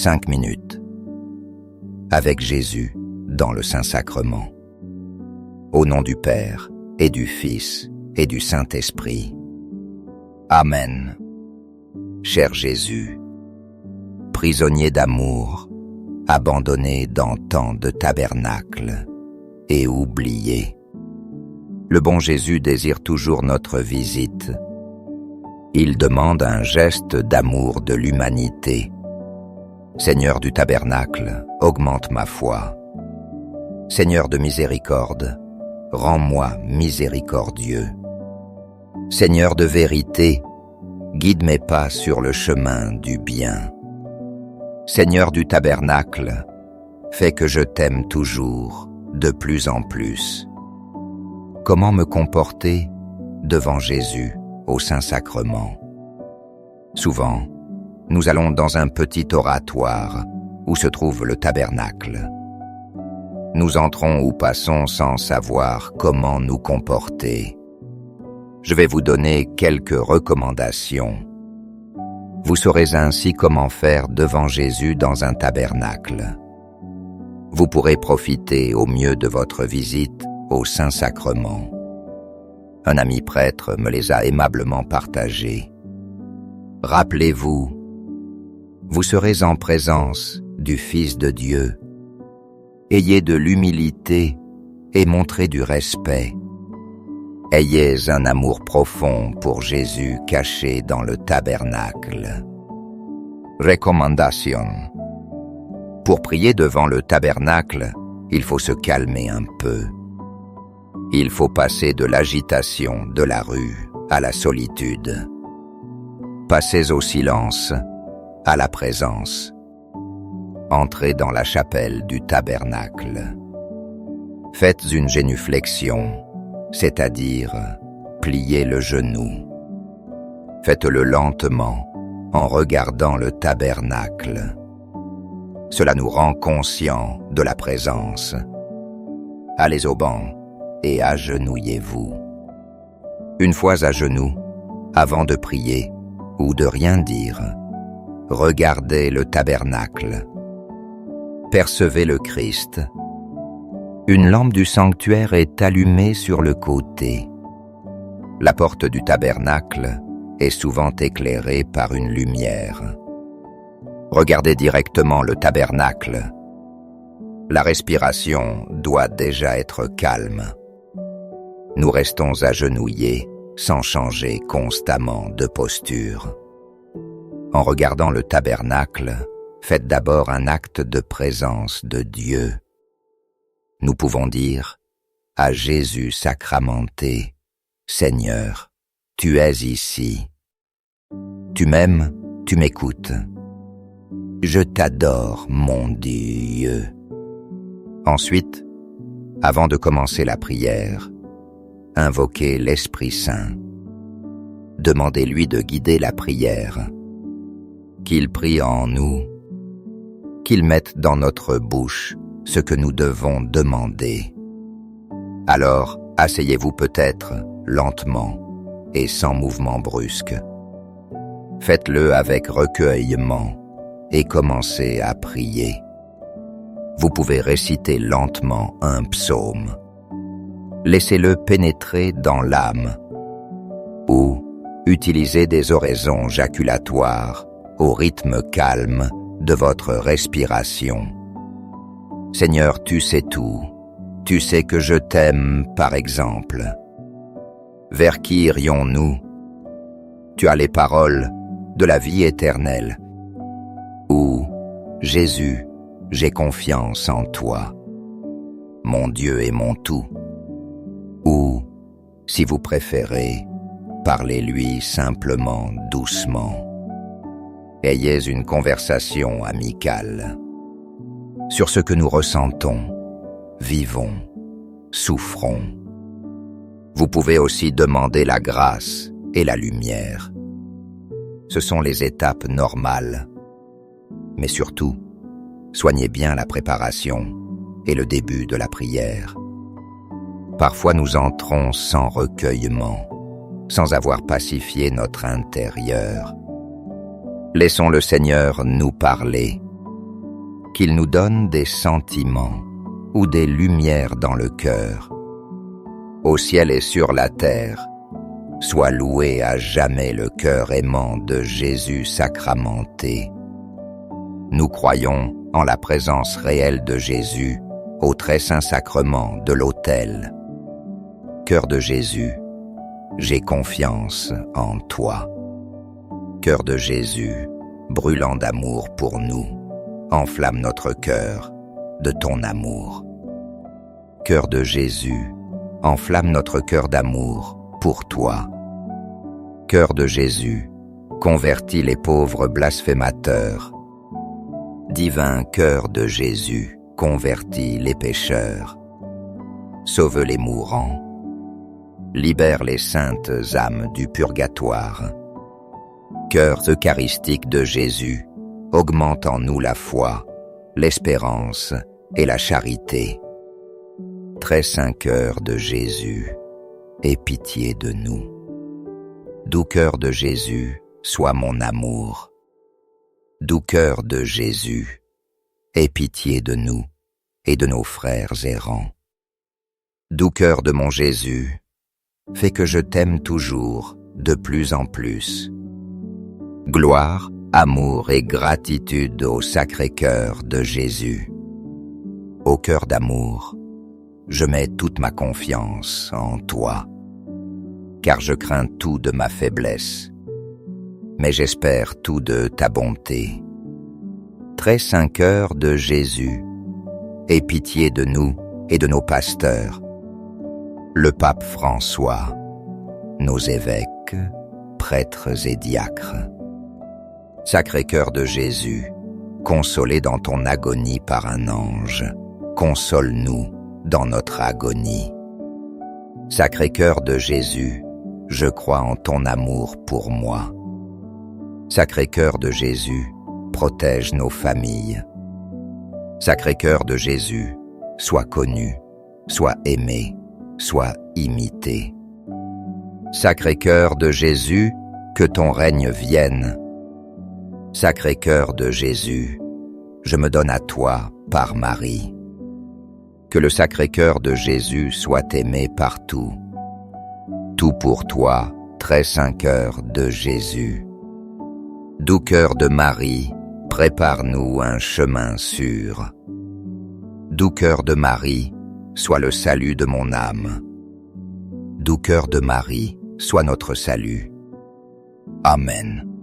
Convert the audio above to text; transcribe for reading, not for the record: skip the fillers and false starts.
5 minutes. Avec Jésus dans le Saint-Sacrement. Au nom du Père et du Fils et du Saint-Esprit. Amen. Cher Jésus, prisonnier d'amour, abandonné dans tant de tabernacles et oublié, le bon Jésus désire toujours notre visite. Il demande un geste d'amour de l'humanité. Seigneur du tabernacle, augmente ma foi. Seigneur de miséricorde, rends-moi miséricordieux. Seigneur de vérité, guide mes pas sur le chemin du bien. Seigneur du tabernacle, fais que je t'aime toujours, de plus en plus. Comment me comporter devant Jésus au Saint-Sacrement? Souvent, nous allons dans un petit oratoire où se trouve le tabernacle. Nous entrons ou passons sans savoir comment nous comporter. Je vais vous donner quelques recommandations. Vous saurez ainsi comment faire devant Jésus dans un tabernacle. Vous pourrez profiter au mieux de votre visite au Saint-Sacrement. Un ami prêtre me les a aimablement partagés. Rappelez-vous, vous serez en présence du Fils de Dieu. Ayez de l'humilité et montrez du respect. Ayez un amour profond pour Jésus caché dans le tabernacle. Recommandation. Pour prier devant le tabernacle, il faut se calmer un peu. Il faut passer de l'agitation de la rue à la solitude. Passez au silence, à la présence. Entrez dans la chapelle du tabernacle. Faites une génuflexion, c'est-à-dire pliez le genou. Faites-le lentement en regardant le tabernacle. Cela nous rend conscients de la présence. Allez au banc et agenouillez-vous. Une fois à genoux, avant de prier ou de rien dire, regardez le tabernacle. Percevez le Christ. Une lampe du sanctuaire est allumée sur le côté. La porte du tabernacle est souvent éclairée par une lumière. Regardez directement le tabernacle. La respiration doit déjà être calme. Nous restons agenouillés sans changer constamment de posture. En regardant le tabernacle, faites d'abord un acte de présence de Dieu. Nous pouvons dire à Jésus sacramenté, Seigneur, tu es ici. Tu m'aimes, tu m'écoutes. Je t'adore, mon Dieu. Ensuite, avant de commencer la prière, invoquez l'Esprit Saint. Demandez-lui de guider la prière. Qu'il prie en nous, qu'il mette dans notre bouche ce que nous devons demander. Alors, asseyez-vous peut-être lentement et sans mouvement brusque. Faites-le avec recueillement et commencez à prier. Vous pouvez réciter lentement un psaume. Laissez-le pénétrer dans l'âme. Ou utilisez des oraisons jaculatoires au rythme calme de votre respiration. Seigneur, tu sais tout. Tu sais que je t'aime, par exemple. Vers qui irions-nous? Tu as les paroles de la vie éternelle. Ou, Jésus, j'ai confiance en toi. Mon Dieu et mon tout. Ou, si vous préférez, parlez-lui simplement doucement. Ayez une conversation amicale sur ce que nous ressentons, vivons, souffrons. Vous pouvez aussi demander la grâce et la lumière. Ce sont les étapes normales. Mais surtout, soignez bien la préparation et le début de la prière. Parfois nous entrons sans recueillement, sans avoir pacifié notre intérieur. Laissons le Seigneur nous parler qu'il nous donne des sentiments ou des lumières dans le cœur. Au ciel et sur la terre, soit loué à jamais le cœur aimant de Jésus sacramenté. Nous croyons en la présence réelle de Jésus au très saint sacrement de l'autel. Cœur de Jésus, j'ai confiance en toi. Cœur de Jésus, brûlant d'amour pour nous, enflamme notre cœur de ton amour. Cœur de Jésus, enflamme notre cœur d'amour pour toi. Cœur de Jésus, convertis les pauvres blasphémateurs. Divin cœur de Jésus, convertis les pécheurs. Sauve les mourants. Libère les saintes âmes du purgatoire. Cœur eucharistique de Jésus, augmente en nous la foi, l'espérance et la charité. Très saint cœur de Jésus, aie pitié de nous. Doux cœur de Jésus, sois mon amour. Doux cœur de Jésus, aie pitié de nous et de nos frères errants. Doux cœur de mon Jésus, fais que je t'aime toujours de plus en plus. Gloire, amour et gratitude au Sacré-Cœur de Jésus. Au cœur d'amour, je mets toute ma confiance en toi, car je crains tout de ma faiblesse, mais j'espère tout de ta bonté. Très saint cœur de Jésus, aie pitié de nous et de nos pasteurs, le pape François, nos évêques, prêtres et diacres. Sacré-Cœur de Jésus, consolé dans ton agonie par un ange, console-nous dans notre agonie. Sacré-Cœur de Jésus, je crois en ton amour pour moi. Sacré-Cœur de Jésus, protège nos familles. Sacré-Cœur de Jésus, sois connu, sois aimé, sois imité. Sacré-Cœur de Jésus, que ton règne vienne. Sacré-Cœur de Jésus, je me donne à toi par Marie. Que le Sacré-Cœur de Jésus soit aimé partout. Tout pour toi, très saint cœur de Jésus. Doux cœur de Marie, prépare-nous un chemin sûr. Doux cœur de Marie, sois le salut de mon âme. Doux cœur de Marie, sois notre salut. Amen.